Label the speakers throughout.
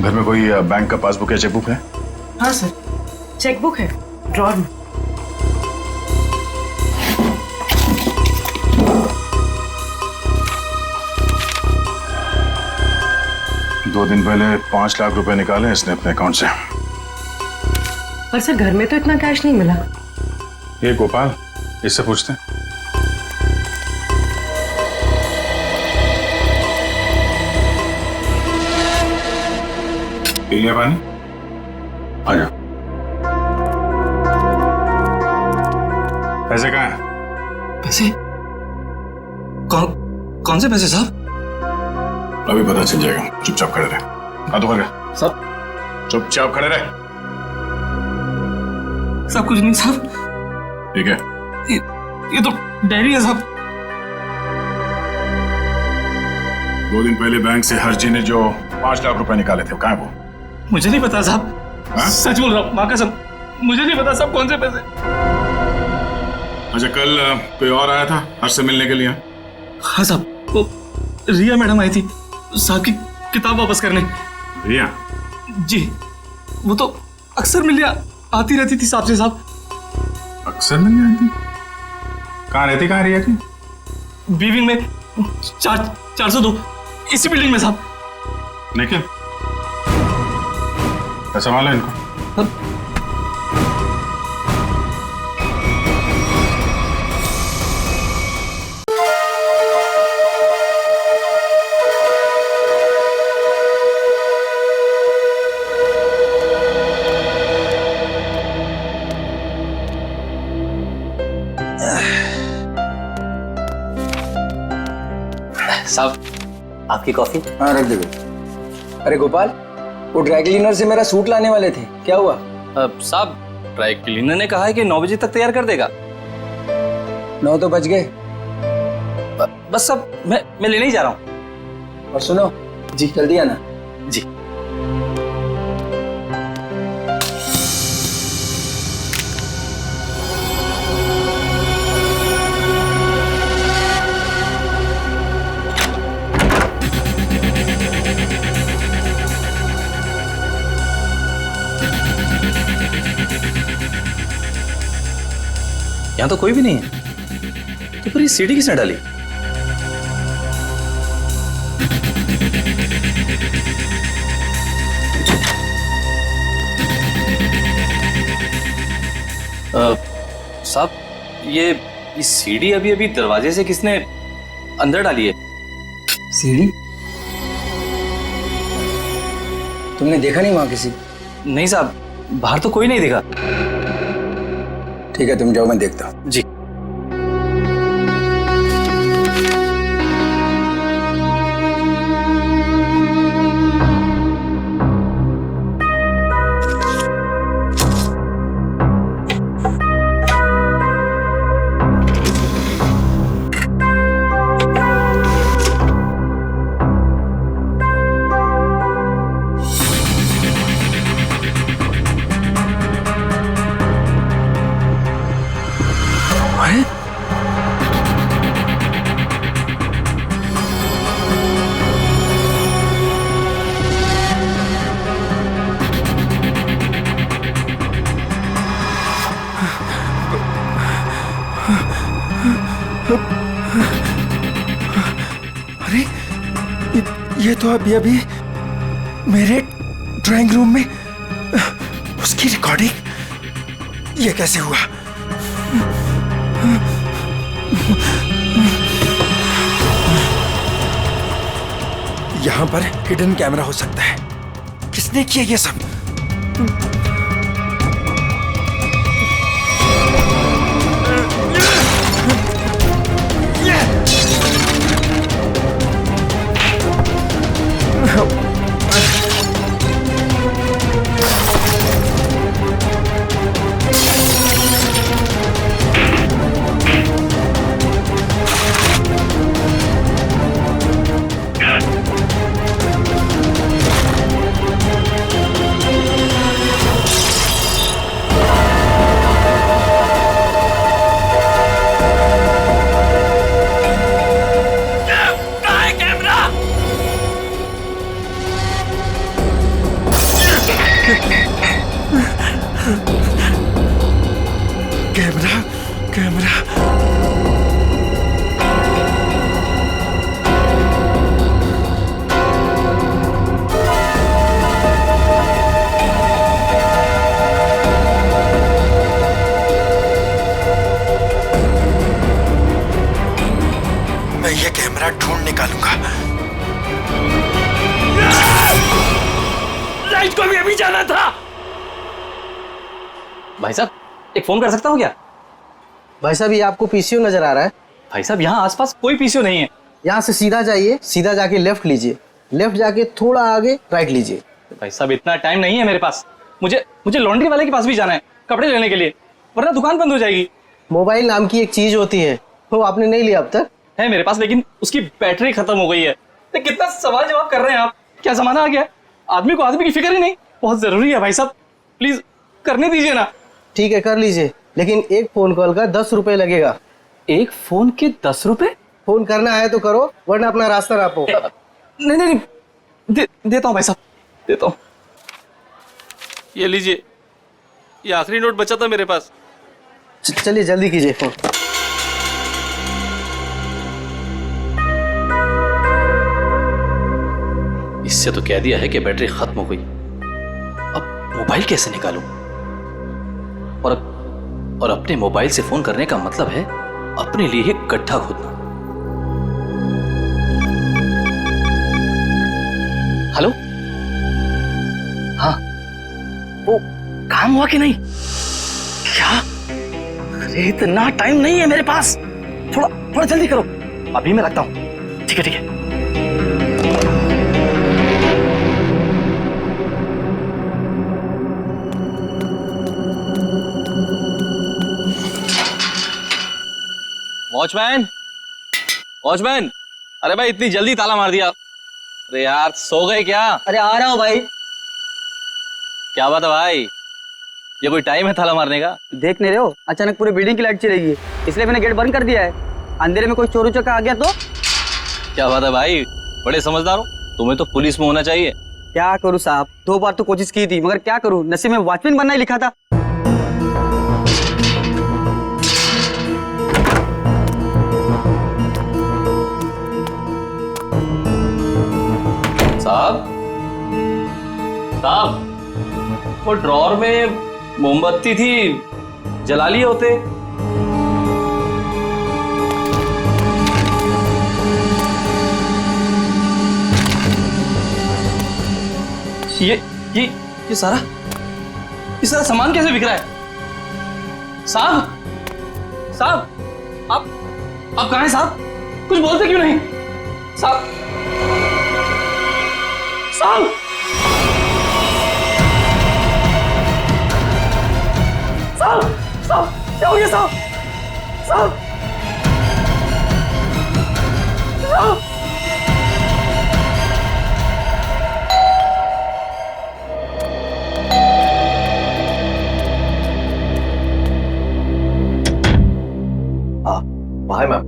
Speaker 1: घर में कोई बैंक का पासबुक या चेकबुक है?
Speaker 2: हाँ सर, चेकबुक है ड्रॉर में।
Speaker 1: दो दिन पहले 5 लाख रुपए निकाले इसने अपने अकाउंट से।
Speaker 2: पर सर घर में तो इतना कैश नहीं मिला।
Speaker 1: ये गोपाल, इससे पूछते हैं। पी लिया पानी? आ जा। पैसे कहाँ हैं?
Speaker 3: पैसे? कौन से पैसे साहब?
Speaker 1: अभी पता चल जाएगा, चुपचाप खड़े रहे। हाथों कर
Speaker 3: साहब
Speaker 1: चुपचाप खड़े रहे।
Speaker 3: सब कुछ नहीं साहब,
Speaker 1: ठीक है?
Speaker 3: ये तो डायरी है साहब।
Speaker 1: 2 दिन पहले बैंक से हरजी ने जो 5 लाख रुपए निकाले थे, कहाँ है वो?
Speaker 3: मुझे नहीं पता साहब।
Speaker 1: हाँ?
Speaker 3: सच बोल रहा हूँ, माँ कसम, मुझे नहीं पता साहब कौन से पैसे।
Speaker 1: अच्छा, कल कोई और आया था हर्ष से मिलने के लिए?
Speaker 3: हाँ साहब, वो रिया मैडम आई थी साहब की किताब वापस करने।
Speaker 1: रिया?
Speaker 3: जी, वो तो अक्सर मिलने आती रहती थी साहब से। साहब
Speaker 1: अक्सर मिलने आती? कहाँ रहती, कहाँ रिया की?
Speaker 3: बीविंग में 402 इसी बिल्डिंग में साहब।
Speaker 1: लेकिन पैसा माला इनको?
Speaker 4: साहब आपकी कॉफी।
Speaker 5: हाँ रख दे भाई। अरे गोपाल, वो ड्राई क्लीनर से मेरा सूट लाने वाले थे, क्या हुआ?
Speaker 4: साहब ड्राई क्लीनर ने कहा है कि 9 बजे तक तैयार कर देगा।
Speaker 5: 9 तो बज गए।
Speaker 4: बस साहब मैं लेने ही जा रहा हूँ।
Speaker 5: और सुनो जी, जल्दी आना
Speaker 4: जी। यहाँ तो कोई भी नहीं है, तो फिर ये सीढ़ी किसने डाली? साहब ये सीढ़ी अभी अभी दरवाजे से किसने अंदर डाली है?
Speaker 5: सीढ़ी? तुमने देखा नहीं वहां किसी?
Speaker 4: नहीं साहब, बाहर तो कोई नहीं दिखा।
Speaker 5: ठीक है, तुम जाओ, मैं देखता हूँ।
Speaker 4: जी।
Speaker 5: अरे ये तो अभी मेरे ड्राइंग रूम में उसकी रिकॉर्डिंग, ये कैसे हुआ? यहां पर हिडन कैमरा हो सकता है। किसने किया ये सब? को भी अभी जाना था।
Speaker 4: भाई साहब एक फोन कर सकता हूँ क्या?
Speaker 6: भाई साहब ये आपको पीसीओ नजर आ रहा है?
Speaker 4: भाई साहब यहाँ आसपास कोई पीसीओ नहीं है।
Speaker 6: यहाँ से सीधा जाइए, सीधा जाके लेफ्ट लीजिए, लेफ्ट जाके थोड़ा आगे राइट लीजिए।
Speaker 4: भाई साहब इतना टाइम नहीं है मेरे पास, मुझे लॉन्ड्री वाले के पास भी जाना है कपड़े लेने के लिए, वरना दुकान बंद हो जाएगी।
Speaker 6: मोबाइल नाम की एक चीज होती है, वो आपने नहीं लिया अब तक?
Speaker 4: है मेरे पास, लेकिन उसकी बैटरी खत्म हो गई है। तो कितना सवाल जवाब कर रहे हैं आप, क्या जमाना आ गया है? आदमी को आदमी की फिक्र ही नहीं। बहुत जरूरी है भाई साहब, प्लीज करने दीजिए ना।
Speaker 6: ठीक है कर लीजिए, लेकिन एक फोन कॉल का 10 रुपए लगेगा।
Speaker 4: एक फोन के 10 रुपए?
Speaker 6: फोन करना है तो करो, वरना अपना रास्ता नापो।
Speaker 4: नहीं नहीं नहीं, देता हूँ भाई साहब, देता हूँ। ये लीजिए, ये आखिरी नोट बचा था मेरे पास।
Speaker 6: चलिए जल्दी कीजिए फोन।
Speaker 4: इससे तो कह दिया है कि बैटरी खत्म हो गई। अब मोबाइल कैसे निकालूं? और अपने मोबाइल से फोन करने का मतलब है अपने लिए ही गड्ढा खोदना। हेलो, हाँ, वो काम हुआ कि नहीं? क्या? अरे इतना टाइम नहीं है मेरे पास, थोड़ा जल्दी करो। अभी मैं रखता हूं। ठीक है ठीक है। वॉचमैन, वॉचमैन, अरे भाई इतनी जल्दी ताला मार दिया। अरे यार सो गए क्या?
Speaker 6: अरे आ रहा हूँ भाई।
Speaker 4: क्या बात है भाई, ये कोई टाइम है ताला मारने का?
Speaker 7: देख नहीं रहे हो, अचानक पूरी बिल्डिंग की लाइट चलेगी, इसलिए मैंने गेट बंद कर दिया है। अंधेरे में कोई चोर उचक्का आ गया तो?
Speaker 4: क्या बात है भाई, बड़े समझदार हो। तुम्हें तो पुलिस में होना चाहिए।
Speaker 7: क्या करूँ साहब, 2 बार तो कोशिश की थी, मगर क्या करूँ, नसीब में वॉचमैन बनना ही लिखा था।
Speaker 4: साहब, साहब, वो ड्रॉर में मोमबत्ती थी, जला लिए होते। ये सारा सामान कैसे बिक रहा है? साहब, साहब, आप कहाँ हैं साहब? कुछ बोलते क्यों नहीं? साहब, साहब, साहब, क्या हो गया साहब? साहब, साहब,
Speaker 8: हाय मैम,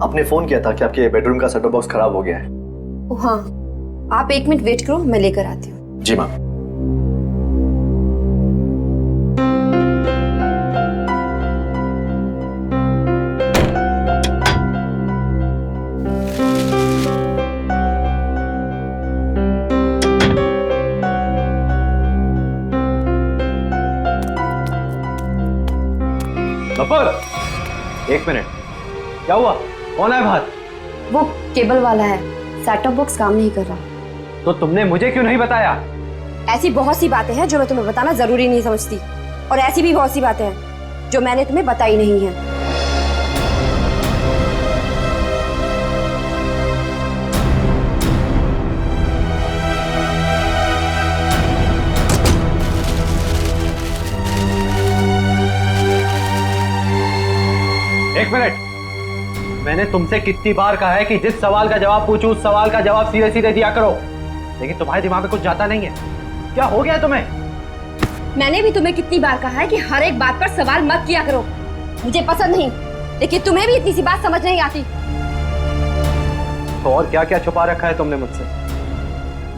Speaker 8: आपने फोन किया था कि आपके बेडरूम का सेटअप बॉक्स खराब हो गया है।
Speaker 9: ओ हाँ, आप 1 मिनट वेट करो, मैं लेकर आती हूँ।
Speaker 8: जी मैम। एक मिनट, क्या हुआ? कौन है बाहर?
Speaker 9: वो केबल वाला है, सेटअप बॉक्स काम नहीं कर रहा।
Speaker 8: तो तुमने मुझे क्यों नहीं बताया?
Speaker 9: ऐसी बहुत सी बातें हैं जो मैं तुम्हें बताना जरूरी नहीं समझती, और ऐसी भी बहुत सी बातें हैं जो मैंने तुम्हें बताई नहीं है।
Speaker 8: एक मिनट, मैंने तुमसे कितनी बार कहा है कि जिस सवाल का जवाब पूछूं उस सवाल का जवाब सीधे सीधे दिया करो, लेकिन तुम्हारे दिमाग में कुछ जाता नहीं है। क्या हो गया तुम्हें?
Speaker 9: मैंने भी तुम्हें कितनी बार कहा है कि हर एक बात पर सवाल मत किया करो, मुझे पसंद नहीं, लेकिन तुम्हें भी इतनी सी बात समझ नहीं आती।
Speaker 8: तो और क्या क्या छुपा रखा है तुमने मुझसे?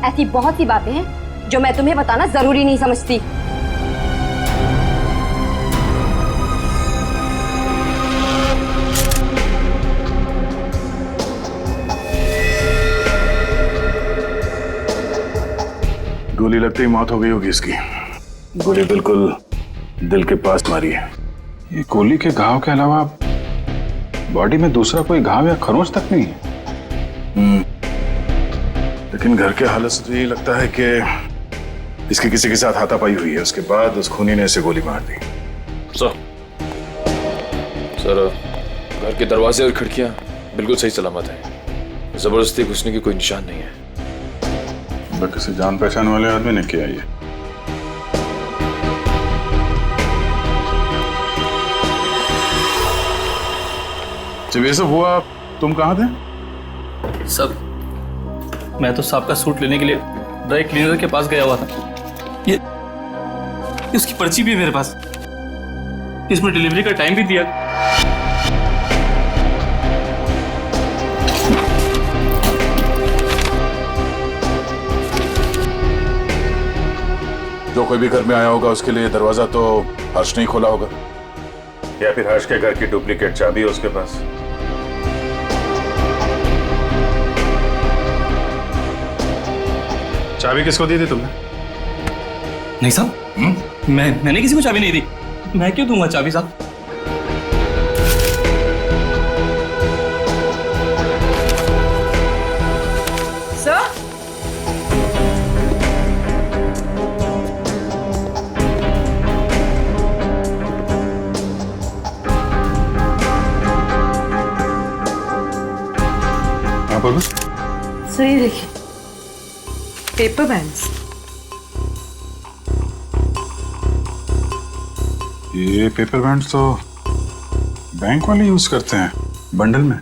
Speaker 9: ऐसी बहुत सी बातें हैं जो मैं तुम्हें बताना जरूरी नहीं समझती।
Speaker 1: गोली लगते ही मौत हो गई होगी इसकी। गोली बिल्कुल दिल के पास मारी है।
Speaker 10: ये गोली के घाव के अलावा बॉडी में दूसरा कोई घाव या खरोंच तक नहीं है।
Speaker 1: लेकिन घर के हालत से तो यही लगता है कि इसकी किसी के साथ हाथापाई हुई है, उसके बाद उस खूनी ने इसे गोली मार दी।
Speaker 11: सर घर के दरवाजे और खिड़कियां बिल्कुल सही सलामत हैं। जबरदस्ती घुसने की कोई निशान नहीं है।
Speaker 10: तो किसी जान पहचान वाले आदमी ने किया ये। जब ये सब हुआ तुम कहाँ थे?
Speaker 3: सब मैं तो साहब का सूट लेने के लिए ड्राई क्लीनर के पास गया हुआ था। ये उसकी पर्ची भी है मेरे पास, इसमें डिलीवरी का टाइम भी दिया।
Speaker 1: जो कोई भी घर में आया होगा उसके लिए दरवाजा तो हर्ष नहीं खोला होगा, या फिर हर्ष के घर की डुप्लीकेट चाबी है उसके पास।
Speaker 10: चाबी किसको दी थी तुमने?
Speaker 3: नहीं साहब, मैंने किसी को चाबी नहीं दी। मैं क्यों दूंगा चाबी साहब?
Speaker 2: सर,
Speaker 10: हाँ बोलो।
Speaker 2: सर ये देखिए, पेपर बैंड्स।
Speaker 10: ये पेपर बैंड्स तो बैंक वाले यूज करते हैं बंडल में।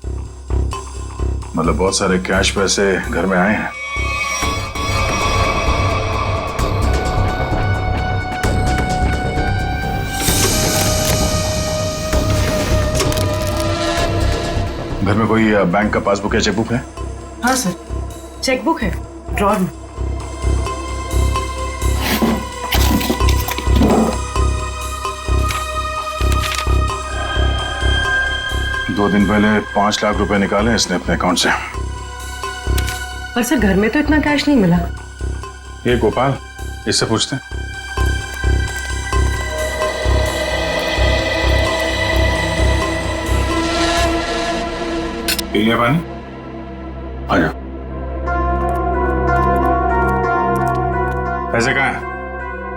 Speaker 1: मतलब बहुत सारे कैश पैसे घर में आए हैं। घर में कोई बैंक का पासबुक या चेकबुक है?
Speaker 2: हाँ सर, चेकबुक है ड्रॉर में।
Speaker 1: दो दिन पहले 5 लाख रुपए निकाले इसने अपने अकाउंट से।
Speaker 2: पर सर घर में तो इतना कैश नहीं मिला।
Speaker 10: ये गोपाल, इससे पूछते हैं। पी लिया पानी? आ जाओ। पैसे कहाँ हैं?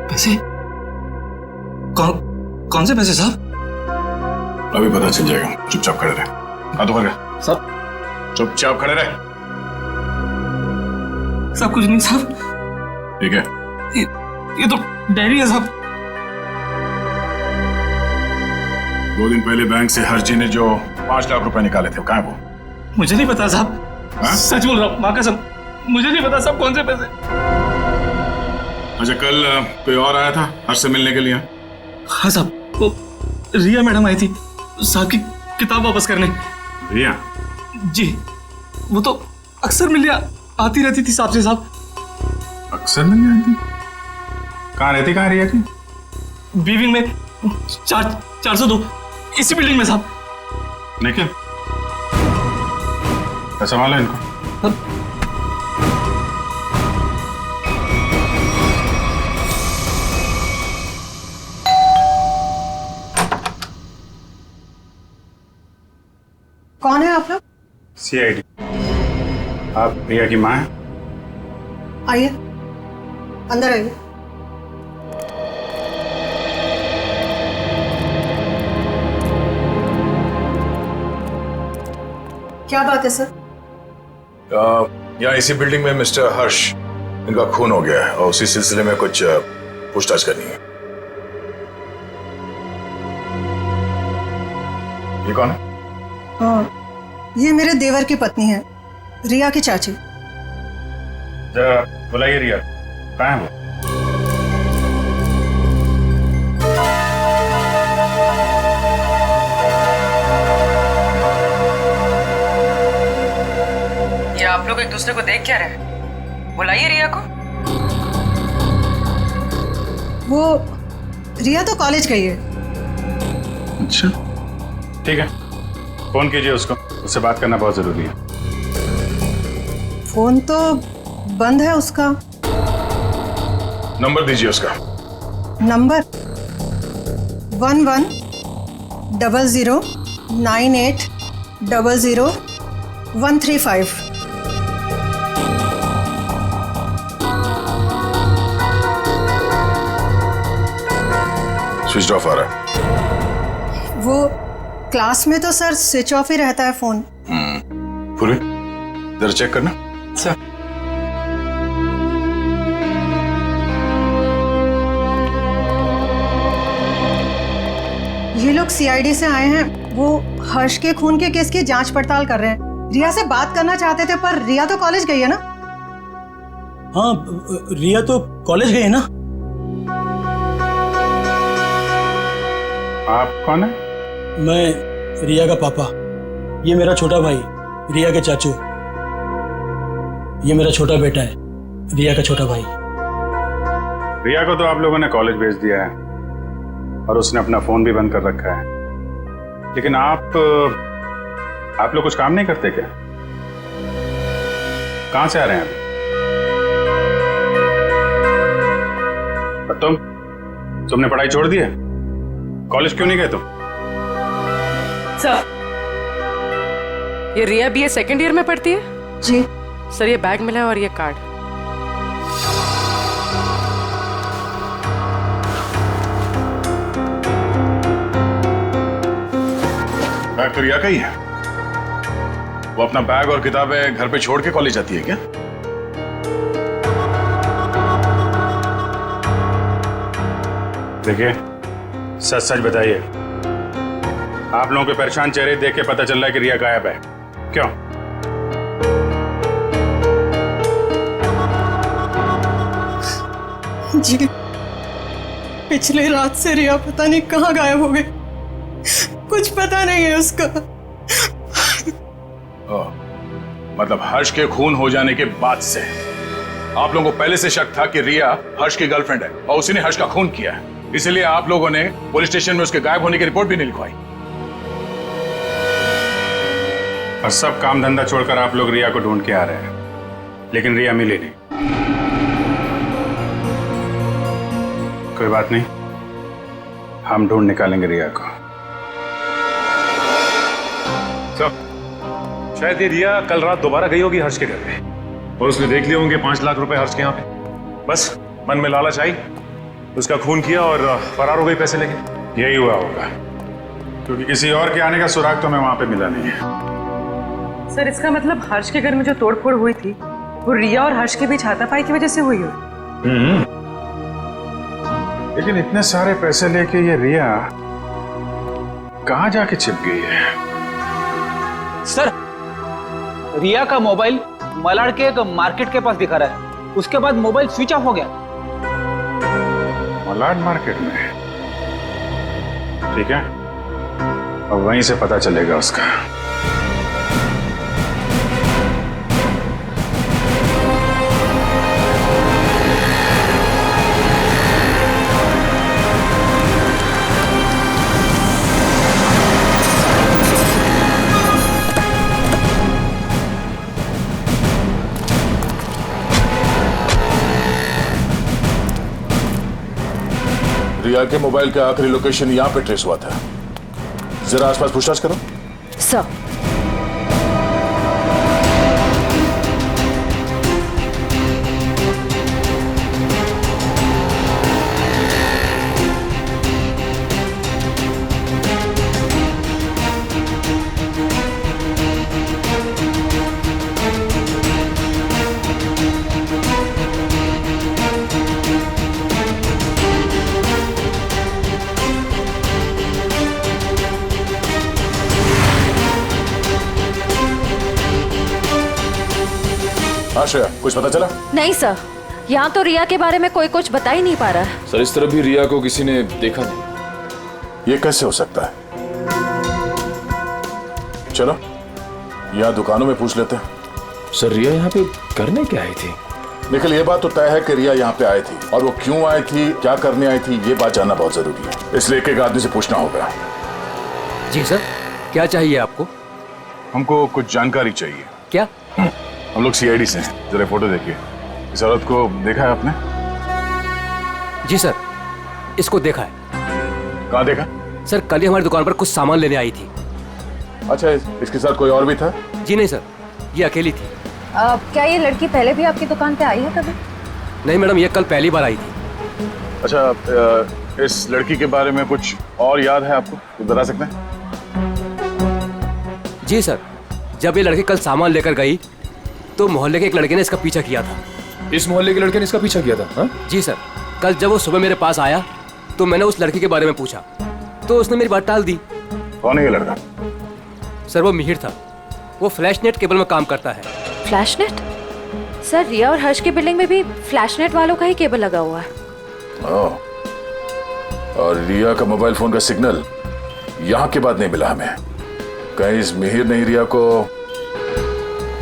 Speaker 3: पैसे? कौन से पैसे साहब?
Speaker 1: अभी पता चल जाएगा, चुपचाप खड़े रहे। हाथों कर
Speaker 3: साहब
Speaker 1: चुपचाप खड़े रहे।
Speaker 3: सब कुछ नहीं साहब,
Speaker 1: ठीक है?
Speaker 3: ये तो डायरी है साहब।
Speaker 1: 2 दिन पहले बैंक से हर्ष जी ने जो 5 लाख रुपए निकाले थे, कहाँ है वो?
Speaker 3: मुझे नहीं पता साहब।
Speaker 1: हाँ?
Speaker 3: सच बोल रहा हूँ, माँ कसम, मुझे नहीं पता साहब कौन से पैसे।
Speaker 1: अच्छा, कल कोई और आया था हर्ष से मिलने के लिए?
Speaker 3: हाँ साहब, वो रिया मैडम आई थी साहब की किताब वापस करने।
Speaker 1: रिया?
Speaker 3: जी, वो तो अक्सर मिलने आती रहती थी साहब से। साहब
Speaker 10: अक्सर मिलने आती? कहाँ रहती, कहाँ रिया की?
Speaker 3: बीविंग में 402 इसी बिल्डिंग में साहब।
Speaker 10: लेकिन संभालो इनको।
Speaker 2: कौन है आप लोग?
Speaker 10: CID। आप प्रिया की माँ हैं?
Speaker 2: आइए, अंदर आइए। क्या बात है सर?
Speaker 1: यहाँ इसी बिल्डिंग में मिस्टर हर्ष, इनका खून हो गया है और उसी सिलसिले में कुछ पूछताछ करनी है। ये कौन है?
Speaker 2: ये मेरे देवर की पत्नी है, रिया की चाची।
Speaker 10: जरा बुलाइए रिया, कहाँ है वो?
Speaker 2: ये आप लोग एक दूसरे को देख क्या रहे? बुलाइए रिया को। वो रिया तो कॉलेज गई है।
Speaker 10: अच्छा ठीक है, फोन कीजिए उसको, उससे बात करना बहुत जरूरी है।
Speaker 2: फोन तो बंद है उसका।
Speaker 1: नंबर दीजिए उसका।
Speaker 2: नंबर 110098000135।
Speaker 1: स्विच ऑफ आ रहा है।
Speaker 2: वो क्लास में तो सर स्विच ऑफ ही रहता है फोन।
Speaker 1: पूरी जरा चेक करना।
Speaker 5: सर
Speaker 2: ये लोग सीआईडी से आए हैं। वो हर्ष के खून के केस की जांच पड़ताल कर रहे हैं। रिया से बात करना चाहते थे, पर रिया तो कॉलेज गई है ना।
Speaker 6: हाँ, रिया तो कॉलेज गई है ना।
Speaker 10: आप कौन है?
Speaker 6: मैं रिया का पापा। ये मेरा छोटा भाई रिया के चाचू। ये मेरा छोटा बेटा है, रिया का छोटा भाई।
Speaker 10: रिया को तो आप लोगों ने कॉलेज भेज दिया है और उसने अपना फोन भी बंद कर रखा है, लेकिन आप लोग कुछ काम नहीं करते क्या? कहां से आ रहे हैं अभी? और तुमने पढ़ाई छोड़ दी है? कॉलेज क्यों नहीं गए तुम?
Speaker 12: सर, ये रिया बीए सेकंड ईयर में पढ़ती है?
Speaker 2: जी
Speaker 12: सर, ये बैग मिला है और ये कार्ड।
Speaker 1: बैग तो रिया का ही है। वो अपना बैग और किताबें घर पे छोड़ के कॉलेज जाती है क्या?
Speaker 10: देखिए, सच सच बताइए, आप लोगों के परेशान चेहरे देख के पता चल रहा है कि रिया गायब है। क्यों?
Speaker 2: जी, पिछले रात से रिया पता नहीं कहाँ गायब हो गई। कुछ पता नहीं है उसका।
Speaker 1: मतलब हर्ष के खून हो जाने के बाद से आप लोगों को पहले से शक था कि रिया हर्ष की गर्लफ्रेंड है और उसी ने हर्ष का खून किया है, इसलिए आप लोगों ने पुलिस स्टेशन में उसके गायब होने की रिपोर्ट भी नहीं लिखवाई।
Speaker 10: और सब काम धंधा छोड़कर आप लोग रिया को ढूंढ के आ रहे हैं, लेकिन रिया मिली नहीं। कोई बात नहीं, हम ढूंढ निकालेंगे रिया को।
Speaker 13: शायद ये रिया कल रात दोबारा गई होगी हर्ष के घर पे और उसने देख लिए होंगे 5 लाख रुपए हर्ष के यहाँ पे। बस मन में लालच आई, उसका खून किया और फरार हो गई पैसे लेके।
Speaker 10: यही हुआ होगा, क्योंकि किसी और के आने का सुराग तो हमें वहां पे मिला नहीं है।
Speaker 12: सर, इसका मतलब हर्ष के घर में जो तोड़फोड़ हुई थी वो रिया और हर्ष के बीच हाथापाई की वजह से हुई हो।
Speaker 10: लेकिन इतने सारे पैसे लेके ये रिया कहां जाके छिप गई है?
Speaker 7: सर, रिया का मोबाइल मलाड के एक मार्केट के पास दिखा रहा है। उसके बाद मोबाइल स्विच ऑफ हो गया।
Speaker 10: मलाड मार्केट में? ठीक है, अब वहीं से पता चलेगा उसका।
Speaker 1: रिया के मोबाइल का आखिरी लोकेशन यहाँ पे ट्रेस हुआ था। जरा आसपास पूछताछ करो।
Speaker 12: सर,
Speaker 1: हाँ श्रेया, कुछ पता चला?
Speaker 9: नहीं सर, यहाँ तो रिया के बारे में कोई कुछ बता ही नहीं पा रहा है।
Speaker 11: सर, इस तरह भी रिया को किसी ने देखा नहीं।
Speaker 1: ये कैसे हो सकता है? चलो यहाँ दुकानों में पूछ लेते हैं।
Speaker 11: सर, रिया यहाँ पे करने क्या आई थी?
Speaker 1: निखिल, ये बात तो तय है कि रिया यहाँ पे आई थी, और वो क्यों आई थी, क्या करने आई थी, ये बात जानना बहुत जरूरी है। इसलिए एक आदमी से पूछना होगा।
Speaker 8: जी सर, क्या चाहिए आपको?
Speaker 1: हमको कुछ जानकारी चाहिए।
Speaker 8: क्या?
Speaker 1: हम लोग सीआईडी से हैं। जरा फोटो देखिए। इस औरत को देखा है आपने?
Speaker 8: जी सर, इसको देखा है।
Speaker 1: कहाँ देखा?
Speaker 8: सर, कल ही हमारी दुकान पर कुछ सामान लेने आई थी।
Speaker 1: अच्छा, इसके साथ कोई और भी था?
Speaker 8: जी नहीं सर, ये अकेली थी।
Speaker 9: क्या ये लड़की पहले भी आपकी दुकान पे आई है कभी?
Speaker 8: नहीं मैडम, ये कल पहली बार आई थी।
Speaker 1: अच्छा, इस लड़की के बारे में कुछ और याद है आपको, कुछ बता सकते हैं?
Speaker 14: जी सर, जब ये लड़की कल सामान लेकर गई तो मोहल्ले के एक लड़के ने इसका पीछा किया था।
Speaker 11: इस मोहल्ले के लड़के ने इसका पीछा किया था? हाँ?
Speaker 14: जी सर, कल जब वो सुबह मेरे पास आया तो मैंने उस लड़की के बारे में पूछा तो उसने मेरी बात टाल दी।
Speaker 1: कौन है ये लड़का?
Speaker 14: सर वो मिहिर था, वो फ्लैशनेट केबल में काम करता है।
Speaker 15: फ्लैशनेट? सर रिया और हर्ष की बिल्डिंग में भी फ्लैशनेट वालों का ही केबल लगा हुआ है।
Speaker 1: और रिया का मोबाइल फोन का सिग्नल यहाँ के बाद नहीं मिला हमें। कहीं इस मिहिर ने रिया को...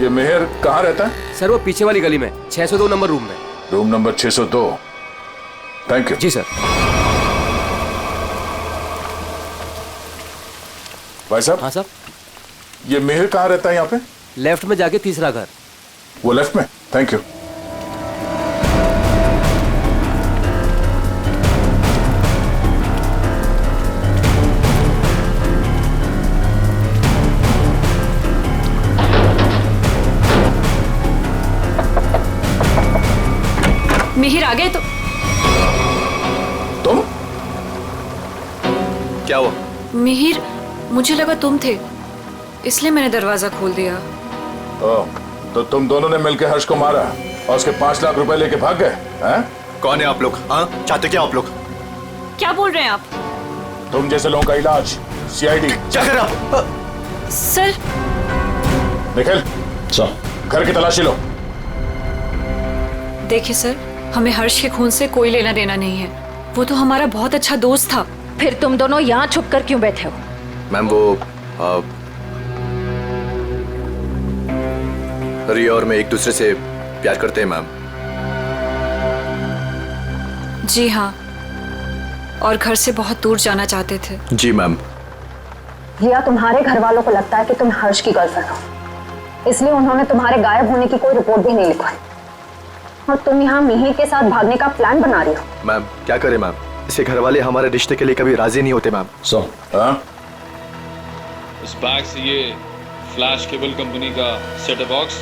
Speaker 1: ये मिहिर कहाँ रहता है?
Speaker 14: सर वो पीछे वाली गली में 602 नंबर रूम में।
Speaker 1: Room number 602। Thank you.
Speaker 14: जी सर।
Speaker 1: भाई साहब।
Speaker 14: हाँ साहब।
Speaker 1: ये मिहिर कहाँ रहता है यहाँ पे?
Speaker 14: लेफ्ट में जाके तीसरा घर।
Speaker 1: वो लेफ्ट में? Thank you.
Speaker 15: मिहिर आ गए तो?
Speaker 1: तुम?
Speaker 11: क्या हुआ?
Speaker 15: मिहिर, मुझे लगा तुम थे, इसलिए मैंने दरवाजा खोल दिया।
Speaker 1: तो तुम दोनों ने मिलकर हर्ष को मारा और उसके 5 लाख रुपए लेके भाग गए हैं?
Speaker 16: कौन है आप लोग? हाँ, चाहते क्या आप लोग?
Speaker 15: क्या बोल रहे हैं आप?
Speaker 1: तुम जैसे लोगों का इलाज सीआईडी।
Speaker 16: क्या कर आप?
Speaker 15: सर।
Speaker 1: निखिल, घर की तलाशी लो।
Speaker 15: देखिए सर, हमें हर्ष के खून से कोई लेना देना नहीं है, वो तो हमारा बहुत अच्छा दोस्त था। फिर तुम दोनों यहाँ छुप कर क्यों बैठे हो?
Speaker 16: मैम वो रिया और मैं एक दूसरे से प्यार करते हैं मैम।
Speaker 15: जी हाँ, और घर से बहुत दूर जाना चाहते थे।
Speaker 16: जी मैम।
Speaker 17: रिया, तुम्हारे घर वालों को लगता है कि तुम हर्ष की गर्लफ्रेंड हो, इसलिए उन्होंने तुम्हारे गायब होने की कोई रिपोर्ट भी नहीं लिखवाई और तुम यहाँ मिहिर के साथ भागने का प्लान बना रही हो।
Speaker 16: मैम क्या करें मैम, इसके घर वाले हमारे रिश्ते के लिए कभी राजी नहीं होते मैम।
Speaker 18: उस बैग से ये फ्लैश केबल कंपनी का सेटअप बॉक्स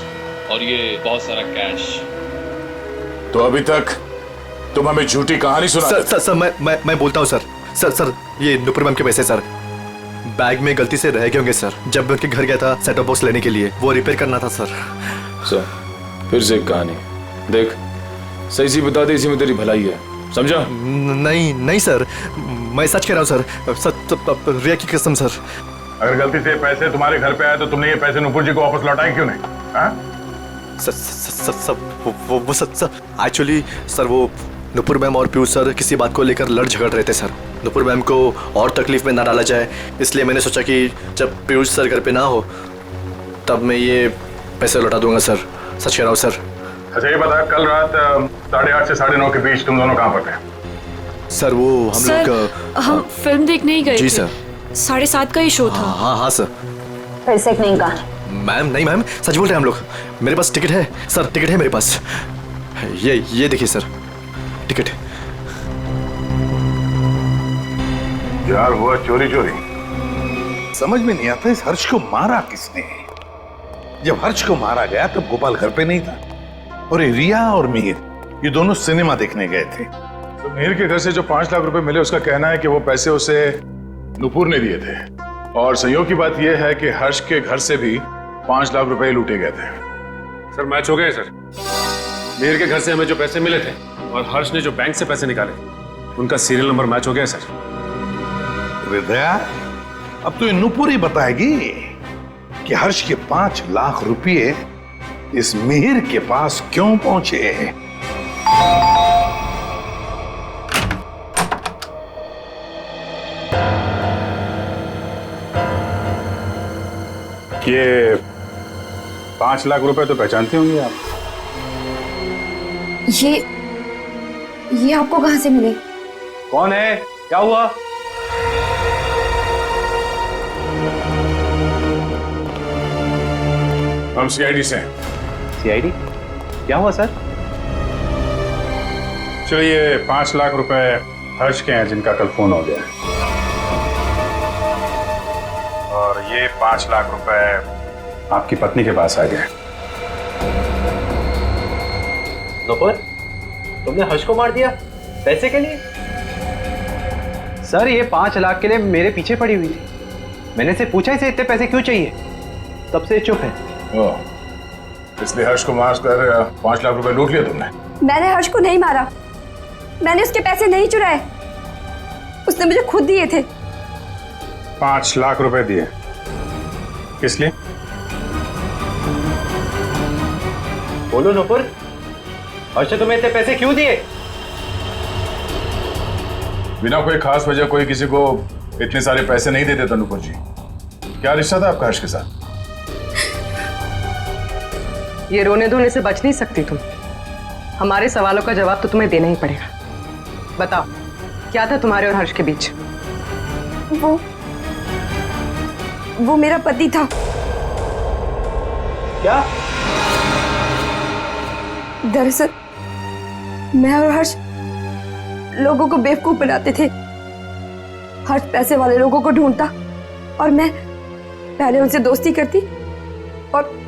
Speaker 18: और ये बहुत सारा कैश।
Speaker 1: तो अभी तक तुम हमें झूठी कहानी सुना।
Speaker 16: सर मैं बोलता हूँ सर ये नुपुर मैम के पैसे सर बैग में गलती से रह गए होंगे सर। जब मैं उनके घर गया था सेटअप बॉक्स लेने के लिए, वो रिपेयर करना था सर।
Speaker 11: फिर से एक कहानी देख, सही सी बता दे, इसी में तेरी भलाई है, समझा?
Speaker 16: नहीं सर, मैं सच कह रहा हूँ सर, रिया की कसम सर।
Speaker 1: अगर गलती से पैसे तुम्हारे घर पे आए तो तुमने ये पैसे नुपुर जी को वापस लौटाए क्यों नहीं?
Speaker 16: एक्चुअली सर वो नुपुर मैम और पीयूष सर किसी बात को लेकर लड़ झगड़ रहे थे सर। नुपुर मैम को और तकलीफ में ना डाला जाए, इसलिए मैंने सोचा कि जब पीयूष सर घर पे ना हो तब मैं ये पैसे लौटा दूंगा सर। सच कह रहा हूँ सर।
Speaker 1: अच्छा ये बता, कल रात 8:30 से 9:30 के बीच तुम दोनों कहाँ पर थे?
Speaker 16: सर वो हम लोग
Speaker 15: हम फिल्म देखने ही गए थे।
Speaker 16: जी सर।
Speaker 15: 7:30 का ही शो था।
Speaker 16: हाँ सर।
Speaker 17: फिर से नहीं कहा।
Speaker 16: मैम नहीं मैम, सच बोल रहे हैं हम लोग। मेरे पास टिकट है सर, टिकट है मेरे पास। ये देखिए सर, टिकट।
Speaker 1: यार हुआ चोरी चोरी।
Speaker 19: समझ में नहीं आता इस हर्ष को मारा किसने। जब हर्ष को मारा गया तब गोपाल घर पे नहीं था और ये रिया और मिहिर ये दोनों सिनेमा देखने गए थे।
Speaker 1: तो मिहिर के घर से जो 5 लाख रुपए मिले, उसका कहना है कि वो पैसे उसे नुपुर ने दिए थे। और संयोग की बात यह है कि हर्ष के घर से भी 5 लाख रुपए लूटे गए थे।
Speaker 13: सर मैच हो गए सर। मिहिर के घर से हमें जो पैसे मिले थे और हर्ष ने जो बैंक से पैसे निकाले, उनका सीरियल नंबर मैच हो गया सर।
Speaker 19: हृदय, अब तो ये नुपुर ही बताएगी कि हर्ष के 5 लाख रुपए इस मिहिर के पास क्यों पहुंचे।
Speaker 1: ये 5 लाख रुपए तो पहचानते होंगे आप?
Speaker 9: ये आपको कहां से मिले?
Speaker 7: कौन है? क्या हुआ?
Speaker 1: हम सीआईडी से हैं।
Speaker 7: सीआईडी? क्या हुआ सर?
Speaker 1: चलिए 5 लाख रुपए हर्ष के हैं जिनका कल फोन हो गया, और ये 5 लाख रुपए आपकी पत्नी के पास आ गए।
Speaker 8: नुपुर, तुमने हर्ष को मार दिया पैसे के लिए? सर ये 5 लाख के लिए मेरे पीछे पड़ी हुई थी। मैंने से पूछा इसे इतने पैसे क्यों चाहिए, तब से चुप है।
Speaker 1: इसलिए हर्ष को मार कर 5 लाख रुपए लूट लिया तुमने?
Speaker 9: मैंने हर्ष को नहीं मारा, मैंने उसके पैसे नहीं चुराए, उसने मुझे खुद दिए थे।
Speaker 10: 5 लाख रुपए दिए किस लिए?
Speaker 8: बोलो नुपुर, हर्ष तुम्हें इतने पैसे क्यों दिए?
Speaker 1: बिना कोई खास वजह कोई किसी को इतने सारे पैसे नहीं दे देता नुपुर जी। क्या रिश्ता था आपका हर्ष के साथ?
Speaker 12: ये रोने धोने से बच नहीं सकती तुम। हमारे सवालों का जवाब तो तुम्हें देना ही पड़ेगा। बताओ, क्या था तुम्हारे और हर्ष के बीच?
Speaker 9: वो मेरा पति था।
Speaker 8: क्या?
Speaker 9: दरअसल मैं और हर्ष लोगों को बेवकूफ बनाते थे। हर्ष पैसे वाले लोगों को ढूंढता और मैं पहले उनसे दोस्ती करती और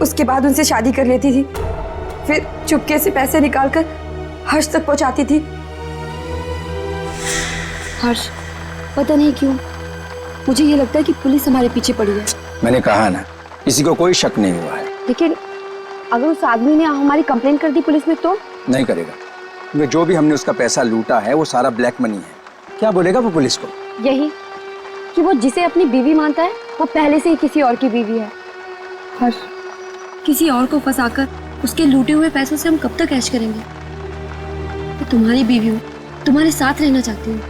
Speaker 9: उसके बाद उनसे शादी कर लेती थी। फिर चुपके से पैसे निकालकर हर्ष तक पहुंचाती थी। हर्ष, पता नहीं क्यों मुझे ये लगता है कि पुलिस हमारे पीछे पड़ी है।
Speaker 5: मैंने कहा ना, किसी को कोई शक नहीं हुआ है।
Speaker 9: लेकिन अगर उस आदमी ने हमारी कंप्लेंट कर दी पुलिस में तो?
Speaker 5: नहीं करेगा, क्योंकि जो भी हमने उसका पैसा लूटा है वो सारा ब्लैक मनी है। क्या बोलेगा वो पुलिस को?
Speaker 9: यही कि वो जिसे अपनी बीवी मानता है वो पहले से ही किसी और की बीवी है। हर्ष, किसी और को फंसाकर उसके लूटे हुए पैसों से हम कब तक ऐश करेंगे? मैं तुम्हारी बीवी हूँ, तुम्हारे साथ रहना चाहती हूँ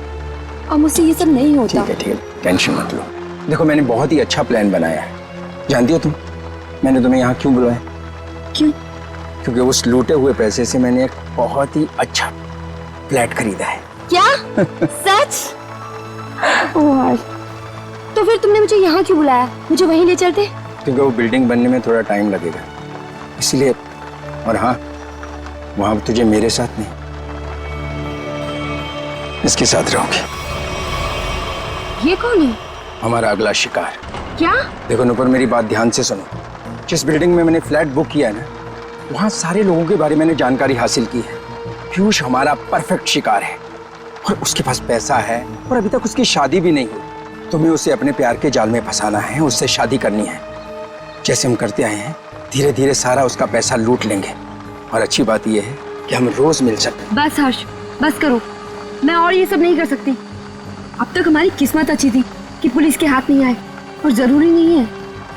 Speaker 9: और मुझसे ये सब नहीं होता।
Speaker 5: ठीक है, टेंशन मत लो। देखो, मैंने बहुत ही अच्छा प्लान बनाया है। जानती हो तुम, मैंने तुम्हें यहाँ क्यों बुलाया?
Speaker 9: क्यों?
Speaker 5: क्योंकि उस लूटे हुए पैसे से मैंने एक बहुत ही अच्छा फ्लैट खरीदा है।
Speaker 9: क्या? सच? ओह हर्ष, तो फिर तुमने मुझे यहाँ क्यों बुलाया? मुझे वहीं ले चलते।
Speaker 5: क्योंकि वो बिल्डिंग बनने में थोड़ा टाइम लगेगा, इसलिए। और हाँ, वहां तुझे मेरे साथ नहीं, इसके साथ रहोगे।
Speaker 9: ये कौन है?
Speaker 5: हमारा अगला शिकार।
Speaker 9: क्या?
Speaker 5: देखो नुपुर, मेरी बात ध्यान से सुनो। जिस बिल्डिंग में मैंने फ्लैट बुक किया है ना, वहां सारे लोगों के बारे में मैंने जानकारी हासिल की है। पीयूष हमारा परफेक्ट शिकार है और उसके पास पैसा है और अभी तक उसकी शादी भी नहीं हुई। तुम्हें उसे अपने प्यार के जाल में फंसाना है, उससे शादी करनी है। जैसे हम करते आए हैं, धीरे धीरे सारा उसका पैसा लूट लेंगे। और अच्छी बात यह है कि हम रोज मिल सकते हैं।
Speaker 9: बस हर्ष, बस करो। मैं और ये सब नहीं कर सकती। अब तक हमारी किस्मत अच्छी थी कि पुलिस के हाथ नहीं आए, और जरूरी नहीं है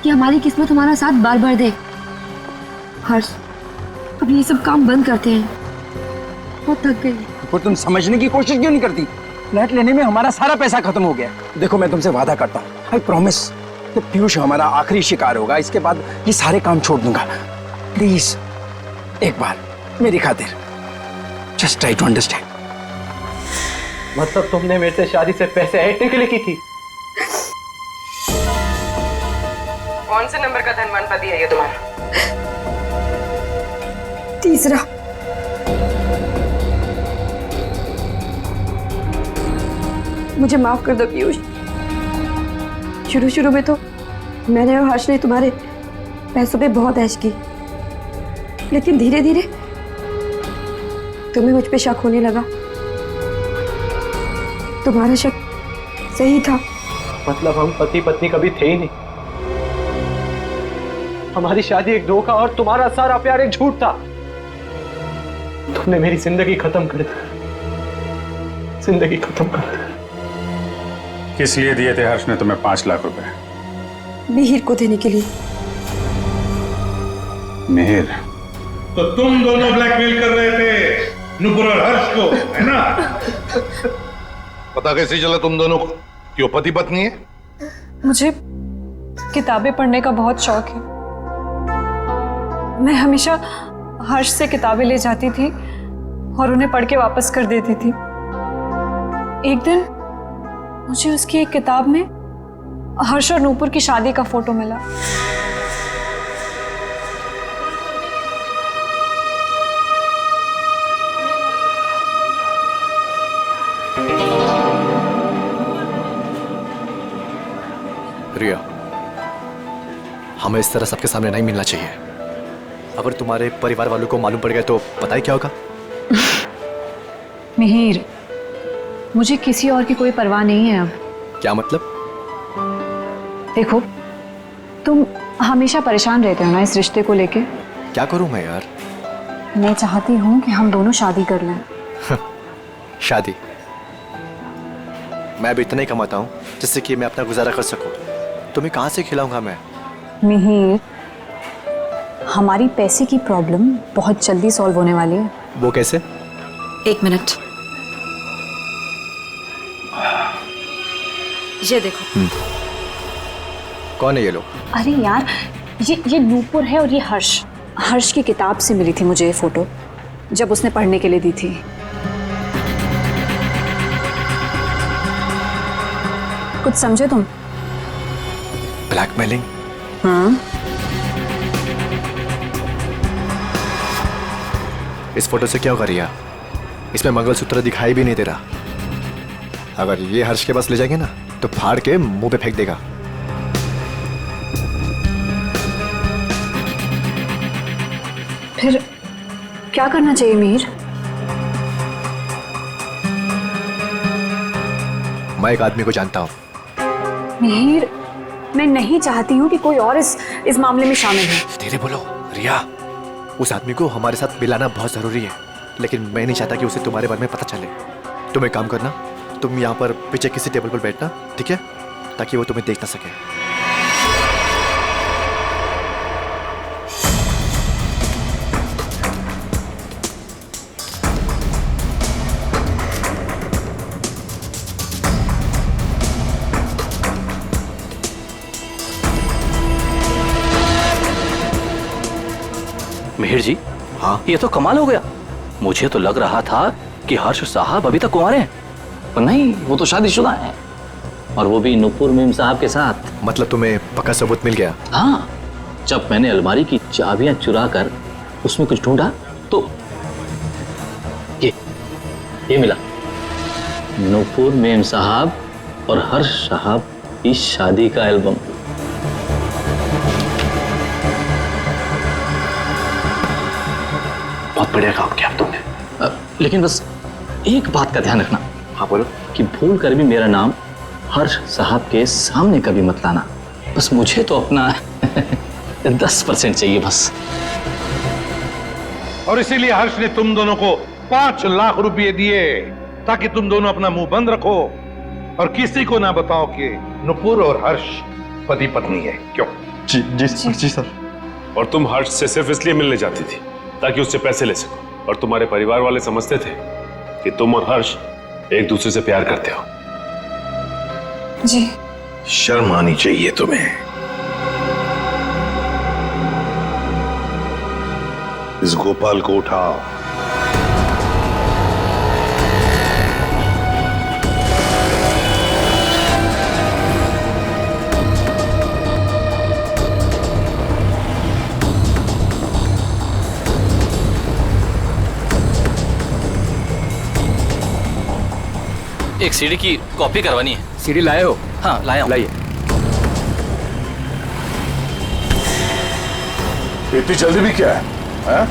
Speaker 9: कि हमारी किस्मत हमारा साथ बार बार दे। हर्ष, अब ये सब काम बंद करते हैं, बहुत थक गई।
Speaker 5: तो तुम समझने की कोशिश क्यों नहीं करती? फ्लैट लेने में हमारा सारा पैसा खत्म हो गया। देखो, मैं तुमसे वादा करता हूँ, आई प्रॉमिस, कि पीयूष हमारा आखिरी शिकार होगा। इसके बाद ये सारे काम छोड़ दूंगा। प्लीज एक बार मेरी खातिर जस्ट ट्राई टू अंडरस्टैंड।
Speaker 8: मतलब तुमने मेरे से शादी से पैसे ऐंठने के लिए की थी?
Speaker 12: कौन से नंबर का धनवान पति है ये तुम्हारा?
Speaker 9: तीसरा। मुझे माफ कर दो पीयूष। शुरू में तो मैंने और हर्ष ने तुम्हारे पैसों पे बहुत ऐश की, लेकिन धीरे धीरे तुम्हें मुझ पे शक होने लगा। तुम्हारा शक सही था।
Speaker 8: मतलब हम पति पत्नी कभी थे ही नहीं। हमारी शादी एक धोखा और तुम्हारा सारा प्यार एक झूठ था। तुमने मेरी जिंदगी खत्म कर दी, जिंदगी खत्म कर दी।
Speaker 10: किस लिए दिए थे हर्ष ने तुम्हें 5 लाख रुपए?
Speaker 9: मिहिर को देने के लिए।
Speaker 10: मिहिर?
Speaker 19: तो तुम दोनों ब्लैकमेल कर रहे थे नुपुर और हर्ष को, है ना? पता कैसे चला तुम दोनों को कि वो पति पत्नी है?
Speaker 15: मुझे किताबें पढ़ने का बहुत शौक है। मैं हमेशा हर्ष से किताबें ले जाती थी और उन्हें पढ़ के वापस कर देती थी। एक दिन मुझे उसकी एक किताब में हर्ष और नूपुर की शादी का फोटो मिला।
Speaker 16: रिया, हमें इस तरह सबके सामने नहीं मिलना चाहिए। अगर तुम्हारे परिवार वालों को मालूम पड़ गया तो पता ही क्या होगा?
Speaker 15: मिहिर, मुझे किसी और की कोई परवाह नहीं है अब।
Speaker 16: क्या मतलब?
Speaker 15: देखो, तुम हमेशा परेशान रहते हो ना इस रिश्ते को लेके।
Speaker 16: क्या करूं मैं यार?
Speaker 15: मैं चाहती हूँ कि हम दोनों शादी कर लें।
Speaker 16: शादी? मैं भी इतना ही कमाता हूँ जिससे कि मैं अपना गुजारा कर सकूं। तुम्हें कहाँ से खिलाऊंगा मैं?
Speaker 15: मिहिर, हमारी पैसे की प्रॉब्लम बहुत जल्दी सॉल्व होने वाली है।
Speaker 16: वो कैसे?
Speaker 15: 1 मिनट, ये देखो।
Speaker 16: कौन है ये लोग?
Speaker 15: अरे यार, ये नूपुर है और ये हर्ष। हर्ष की किताब से मिली थी मुझे ये फोटो, जब उसने पढ़ने के लिए दी थी। कुछ समझे तुम?
Speaker 16: ब्लैकमेलिंग?
Speaker 15: हाँ।
Speaker 16: इस फोटो से क्या होगा रिया? इसमें मंगलसूत्र दिखाई भी नहीं दे रहा। अगर ये हर्ष के पास ले जाएंगे ना तो फाड़ के मुंह पे फेंक देगा।
Speaker 15: फिर क्या करना चाहिए मिहिर?
Speaker 16: मैं एक आदमी को जानता हूँ।
Speaker 15: मिहिर, मैं नहीं चाहती हूँ कि कोई और इस मामले में शामिल हो।
Speaker 16: धीरे बोलो रिया। उस आदमी को हमारे साथ मिलाना बहुत जरूरी है, लेकिन मैं नहीं चाहता कि उसे तुम्हारे बारे में पता चले। तुम एक काम करना, तुम यहाँ पर पीछे किसी टेबल पर बैठना, ठीक है? ताकि वो तुम्हें देख ना सके।
Speaker 4: मिहिर जी, हाँ, ये तो कमाल हो गया। मुझे तो लग रहा था कि हर्ष साहब अभी तक कुंवारे हैं, पर नहीं, वो तो शादीशुदा हैं, और वो भी नुपुर मीम साहब के साथ।
Speaker 16: मतलब तुम्हें पक्का सबूत मिल गया?
Speaker 4: हाँ, जब मैंने अलमारी की चाबियां चुरा कर उसमें कुछ ढूंढा तो ये मिला। नुपुर मीम साहब और हर्ष साहब की शादी का एल्बम। बहुत बढ़िया काम किया तुमने। लेकिन बस एक बात का ध्यान रखना। हाँ बोलो। कि भूल कर भी मेरा नाम हर्ष साहब के सामने कभी मत लाना। बस मुझे तो अपना 10% चाहिए बस।
Speaker 19: और इसीलिए हर्ष ने तुम दोनों को 5 लाख रुपए दिए ताकि तुम दोनों अपना मुंह बंद रखो और किसी को ना बताओ कि नुपुर और हर्ष पति पत्नी है। क्यों?
Speaker 13: जी जी जी सर। और तुम हर्ष से सिर्फ इसलिए मिलने जाती थी ताकि उससे पैसे ले सको, और तुम्हारे परिवार वाले समझते थे कि तुम और हर्ष एक दूसरे से प्यार करते हो।
Speaker 15: जी।
Speaker 19: शर्म आनी चाहिए तुम्हें। इस गोपाल को उठाओ।
Speaker 4: एक सीडी की कॉपी करवानी है।
Speaker 14: सीडी लाए हो?
Speaker 4: हाँ लाया हूं।
Speaker 14: लाइए।
Speaker 1: इतनी जल्दी भी क्या है?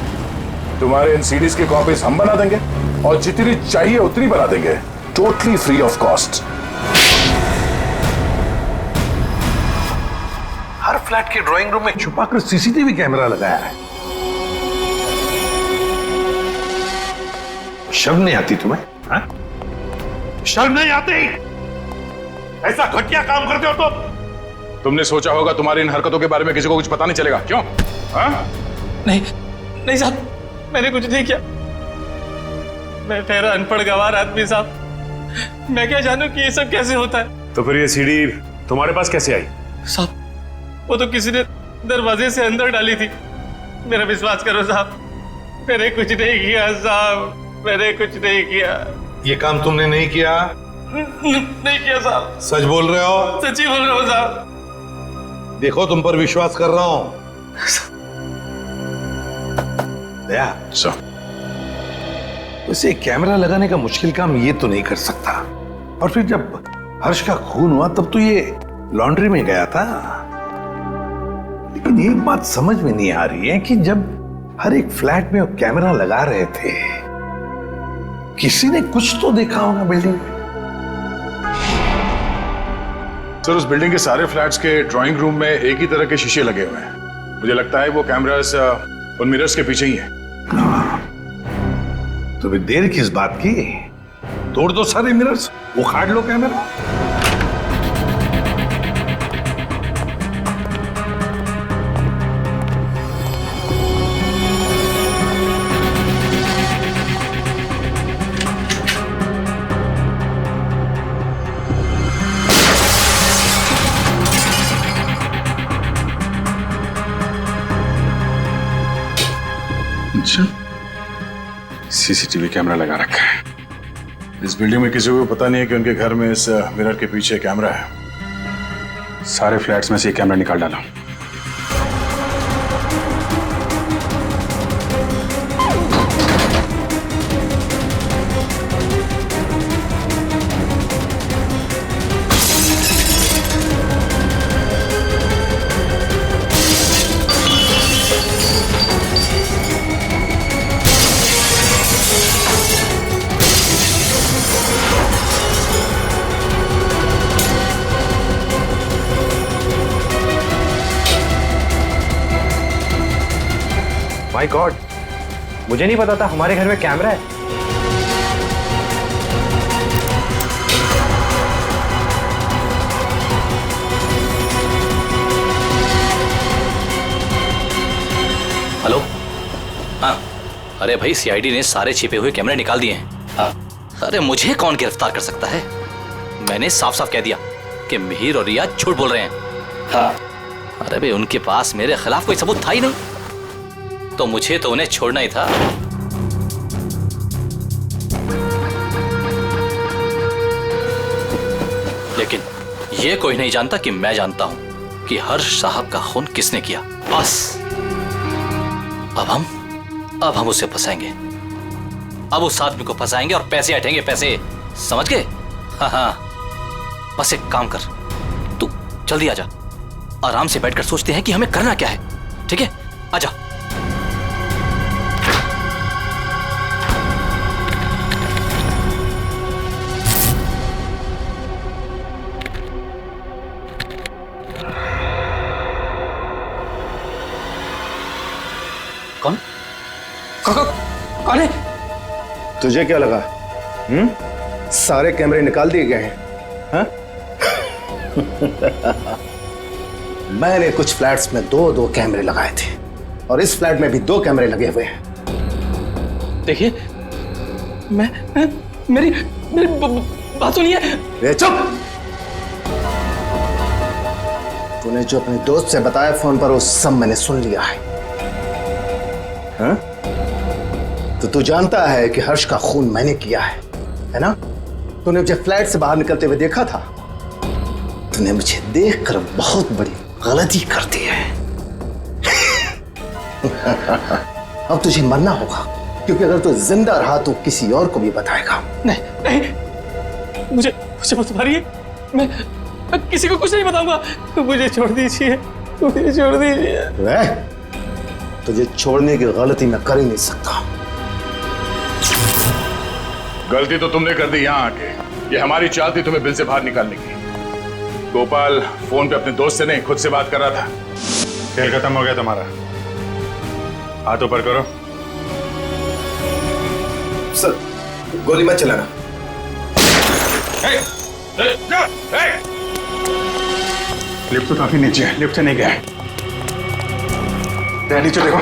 Speaker 1: तुम्हारे इन सीडीज की कॉपीज हम बना देंगे और जितनी चाहिए उतनी बना देंगे, totally free of cost.
Speaker 19: Her flat के ड्राइंग रूम में छुपाकर सीसीटीवी कैमरा लगाया है। शर्म नहीं आती तुम्हें? हा? शर्म नहीं आती? ऐसा घटिया काम करते हो तुम?
Speaker 1: तुमने सोचा होगा तुम्हारी इन हरकतों के बारे में किसी को कुछ पता नहीं चलेगा, क्यों?
Speaker 3: नहीं साहब, मैंने कुछ नहीं किया। मैं ठहरा अनपढ़ गंवार आदमी साहब। मैं क्या जानूं कि ये सब कैसे होता है।
Speaker 13: तो फिर ये सीडी तुम्हारे पास कैसे आई?
Speaker 3: साहब, वो तो किसी ने दरवाजे से अंदर डाली थी। मेरा विश्वास करो साहब, मैंने कुछ नहीं किया साहब, मैंने कुछ नहीं किया।
Speaker 19: ये काम तुमने नहीं किया?
Speaker 3: नहीं किया साहब।
Speaker 19: सच बोल रहे हो?
Speaker 3: सच्ची बोल रहा हूँ साहब।
Speaker 19: देखो तुम पर विश्वास कर रहा हूं। दया, उसे कैमरा लगाने का मुश्किल काम ये तो नहीं कर सकता। और फिर जब हर्ष का खून हुआ तब तो ये लॉन्ड्री में गया था। लेकिन एक बात समझ में नहीं आ रही है कि जब हर एक फ्लैट में वो कैमरा लगा रहे थे, किसी ने कुछ तो देखा होगा बिल्डिंग में।
Speaker 1: सर उस बिल्डिंग के सारे फ्लैट्स के ड्राइंग रूम में एक ही तरह के शीशे लगे हुए हैं। मुझे लगता है वो कैमरास उन मिरर्स के पीछे ही है।
Speaker 19: तो फिर देर किस बात की? तोड़ दो सारे मिरर्स, उखाड़ लो कैमरा।
Speaker 1: अच्छा, सीसीटीवी कैमरा लगा रखा है। इस बिल्डिंग में किसी को पता नहीं है कि उनके घर में इस मिरर के पीछे कैमरा है।
Speaker 10: सारे फ्लैट्स में से एक कैमरा निकाल डाला।
Speaker 8: माय गॉड, मुझे नहीं पता था हमारे घर में कैमरा है।
Speaker 4: हेलो। हाँ, अरे भाई सीआईडी ने सारे छिपे हुए कैमरे निकाल दिए हैं। हाँ। अरे मुझे कौन गिरफ्तार कर सकता है? मैंने साफ साफ कह दिया कि मिहिर और रिया झूठ बोल रहे हैं। हाँ। अरे भाई उनके पास मेरे खिलाफ कोई सबूत था ही नहीं, तो मुझे तो उन्हें छोड़ना ही था। लेकिन ये कोई नहीं जानता कि मैं जानता हूं कि हर्ष साहब का खून किसने किया। बस अब हम उसे फंसाएंगे। अब उस आदमी को फंसाएंगे और पैसे हटेंगे, पैसे, समझ गए? हाँ हाँ, बस एक काम कर, तू जल्दी आजा। आराम से बैठकर सोचते हैं कि हमें करना क्या है। ठीक है, आजा। कौन? कौन है?
Speaker 16: तुझे क्या लगा? सारे कैमरे निकाल दिए गए हैं? हाँ? मैंने कुछ फ्लैट्स में दो कैमरे लगाए थे और इस फ्लैट में भी 2 कैमरे लगे हुए हैं।
Speaker 3: देखिए, मेरी बात सुनिए।
Speaker 16: चुप! तूने जो अपने दोस्त से बताया फोन पर वो सब मैंने सुन लिया है। हाँ? तो तू जानता है कि हर्ष का खून मैंने किया है ना? तूने मुझे फ्लैट से बाहर निकलते हुए देखा था। तूने मुझे देखकर बहुत बड़ी गलती कर दी है। अब तुझे मरना होगा, क्योंकि अगर तू जिंदा रहा तो किसी और को भी बताएगा।
Speaker 3: नहीं, मुझे मत मारिए। मैं किसी को कुछ नहीं बताऊंगा। मुझे छोड़ दीजिए, मुझे छोड़ दीजिए।
Speaker 16: तुझे छोड़ने की गलती मैं कर ही नहीं सकता।
Speaker 1: गलती तो तुमने कर दी यहाँ आके। ये हमारी चाल थी तुम्हें बिल से बाहर निकालने की। गोपाल फोन पे अपने दोस्त से नहीं, खुद से बात कर रहा था।
Speaker 10: खेल खत्म हो गया तुम्हारा। हाथ ऊपर करो।
Speaker 16: सर, गोली मत चलाना।
Speaker 10: लिफ्ट तो काफी नीचे है, लिफ्ट से नहीं गया। नीचे देखो।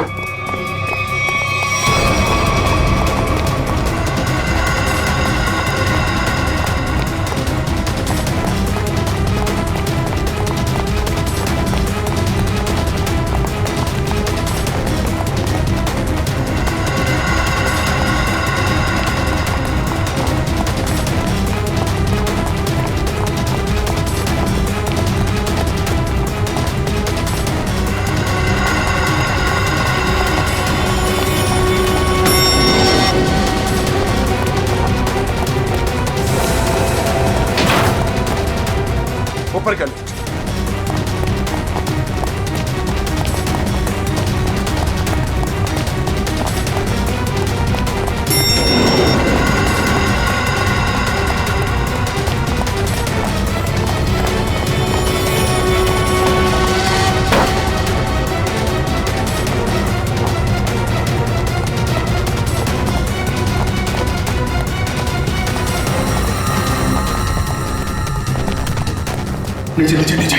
Speaker 1: ऊपर कर।
Speaker 19: नीचे नीचे नीचे।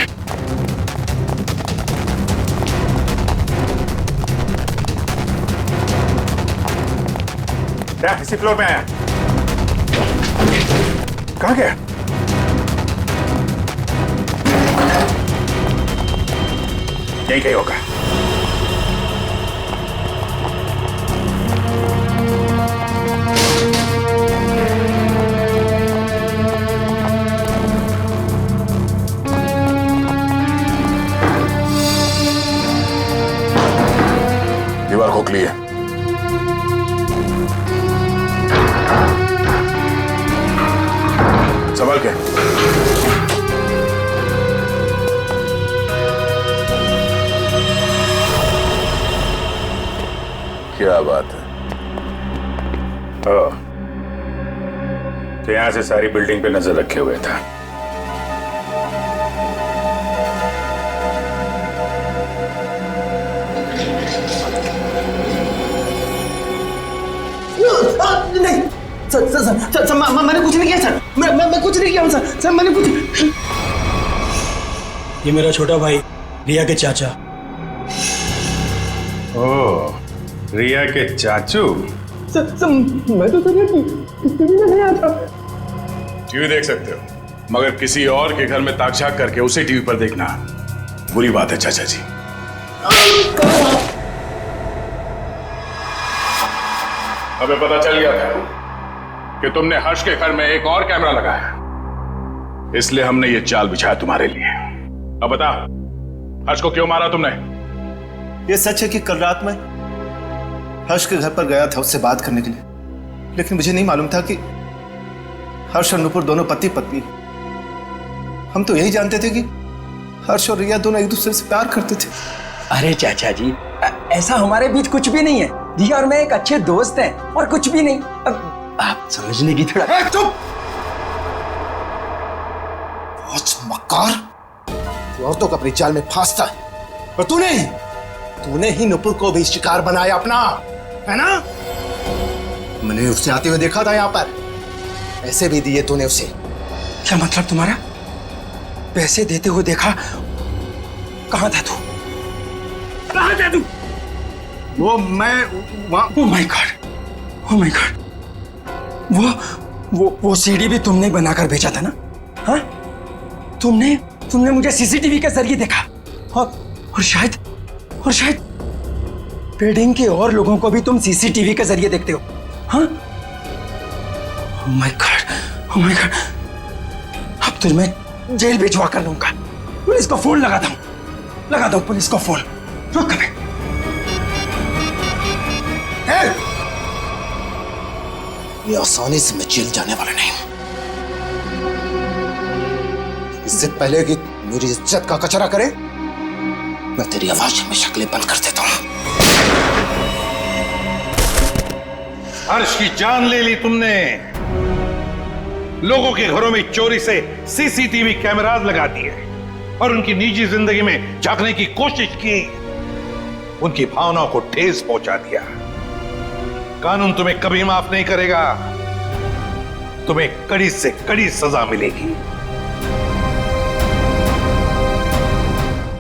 Speaker 10: क्या इसी फ्लोर पे आया? कहाँ गया? यही कहीं होगा।
Speaker 1: दीवार खोखली है। संभाल के। क्या बात है?
Speaker 10: तो यहां से सारी बिल्डिंग पे नजर रखे हुए था।
Speaker 6: नहीं sir sir sir sir, sir मैंने कुछ नहीं किया सर। मैं कुछ नहीं किया हूं सर। सर मैंने कुछ। ये मेरा छोटा भाई रिया के चाचा।
Speaker 10: ओह, रिया के चाचू।
Speaker 6: सर मैं तो सर टीवी में नहीं आता।
Speaker 1: टीवी देख सकते हो, मगर किसी और के घर में ताक झाक करके उसे टीवी पर देखना बुरी बात है चाचा जी। हमें पता चल गया था कि तुमने हर्ष के घर में एक और कैमरा लगाया, इसलिए हमने ये चाल बिछाया तुम्हारे लिए। अब बता, हर्ष को क्यों मारा तुमने?
Speaker 16: ये सच है कि कल रात में हर्ष के घर पर गया था उससे बात करने के लिए, लेकिन मुझे नहीं मालूम था कि हर्ष और नुपुर दोनों पति पत्नी। हम तो यही जानते थे कि हर्ष और रिया दोनों एक दूसरे से प्यार करते थे।
Speaker 5: अरे चाचा जी, ऐसा हमारे बीच कुछ भी नहीं है। रिया और मैं एक अच्छे दोस्त हैं और कुछ भी नहीं। आप समझने की थोड़ा।
Speaker 16: चुप! मक्कार, तू औरतों को अपनी जाल में फांसता है, और तूने ही नुपुर को भी शिकार बनाया अपना, है ना? मैंने उससे आते हुए देखा था यहाँ पर, पैसे भी दिए तूने उसे।
Speaker 5: क्या मतलब तुम्हारा? पैसे देते हुए देखा? कहाँ था तू? कहाँ था तू?
Speaker 16: वो मैं वहाँ।
Speaker 5: Oh my God, oh my God, वो सीडी भी तुमने बनाकर भेजा था ना? हाँ, तुमने मुझे सीसीटीवी के जरिए देखा, और शायद बिल्डिंग के और लोगों को भी तुम सीसीटीवी के जरिए देखते हो। हाँ, oh my God, oh my God, अब तो मैं जेल भिजवा कर लूंगा। पुलिस को फोन लगा दो पुलिस को फोन। रुक कभी।
Speaker 16: ये आसानी से मैं जेल जाने वाला नहीं हूं। इससे पहले कि मेरी इज्जत का कचरा करे, मैं तेरी आवाज में शक्लें बंद कर देता हूं।
Speaker 19: हर्ष की जान ले ली तुमने। लोगों के घरों में चोरी से सीसीटीवी कैमरास लगा दिए और उनकी निजी जिंदगी में झांकने की कोशिश की। उनकी भावनाओं को ठेस पहुंचा दिया। कानून तुम्हें कभी माफ नहीं करेगा। तुम्हें कड़ी से कड़ी सजा मिलेगी।